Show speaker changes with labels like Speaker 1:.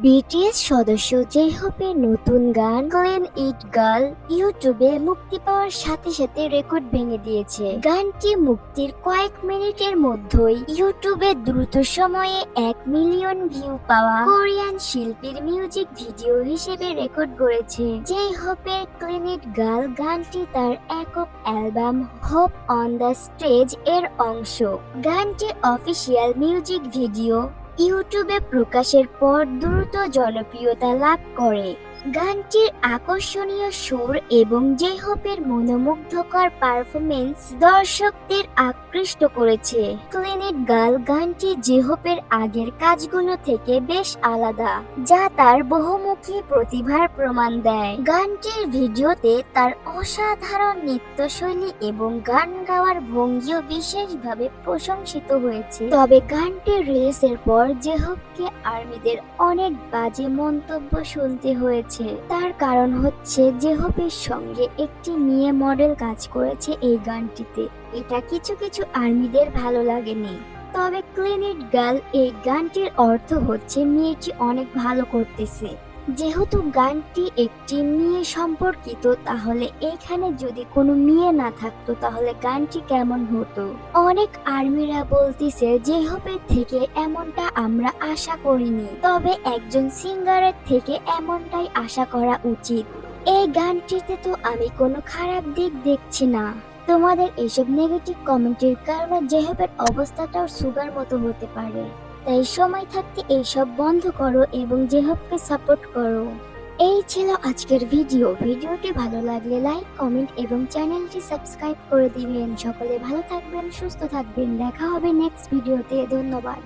Speaker 1: BTS সদস্য জেহোপের নতুন গান ক্লিন ইট গার্ল ইউটিউবে মুক্তি পাওয়ার সাথে সাথে রেকর্ড ভেঙে দিয়েছে। গানটি মুক্তির কয়েক মিনিটের মধ্যেই ইউটিউবে দ্রুত সময়ে 1 মিলিয়ন ভিউ পাওয়া কোরিয়ান শিল্পীর মিউজিক ভিডিও হিসেবে রেকর্ড করেছে। জেহোপের ক্লিন ইট গার্ল গানটি তার একক album hope on the stage এর অংশ। গানটির অফিসিয়াল মিউজিক ভিডিও ইউটিউবে প্রকাশের পর দ্রুত জনপ্রিয়তা লাভ করে। গানটির আকর্ষণীয় সুর এবং জেহোপের মনোমুগ্ধকর পারফরমেন্স দর্শকদের আকৃষ্ট করেছে। ক্লিন ইট গার্ল গানটি জেহোপের আগের কাজগুলো থেকে বেশ আলাদা, যা তার বহুমুখী প্রতিভার প্রমাণ দেয়। গানটির ভিডিওতে তার অসাধারণ নৃত্যশৈলী এবং গান গাওয়ার ভঙ্গিও বিশেষভাবে প্রশংসিত হয়েছে। তবে গানটি রিলিজের পর জেহোপকে আর্মিদের অনেক বাজে মন্তব্য শুনতে হয়েছে। তার কারণ হচ্ছে জেহোপের সঙ্গে একটি মেয়ে মডেল কাজ করেছে এই গানটিতে। এটা কিছু কিছু আর্মিদের ভালো লাগেনি। তবে ক্লিন ইট গার্ল এই গানটির অর্থ হচ্ছে মেয়েটি অনেক ভালো করতেছে। যেহেতু গানটি একটি মেয়ে সম্পর্কিত, তাহলে এখানে যদি কোনো মেয়ে না থাকতো তাহলে গানটি কেমন হতো। অনেক আর্মিরা বলতিছে জেহোপের থেকে এমনটা আমরা আশা করিনি, তবে একজন সিঙ্গারের থেকে এমনটাই আশা করা উচিত। এই গানটিতে তো আমি কোনো খারাপ দিক দেখছি না। তোমাদের এসব নেগেটিভ কমেন্টের কারণে জেহোপের অবস্থাটাও সুগার মতো হতে পারে। তাই সময় থাকতে এইসব বন্ধ করো এবং জেহোপকে সাপোর্ট করো। এই ছিল আজকের ভিডিওটি ভালো লাগলে লাইক, কমেন্ট এবং চ্যানেলটি সাবস্ক্রাইব করে দিবেন। সকলে ভালো থাকবেন, সুস্থ থাকবেন। দেখা হবে নেক্সট ভিডিওতে। ধন্যবাদ।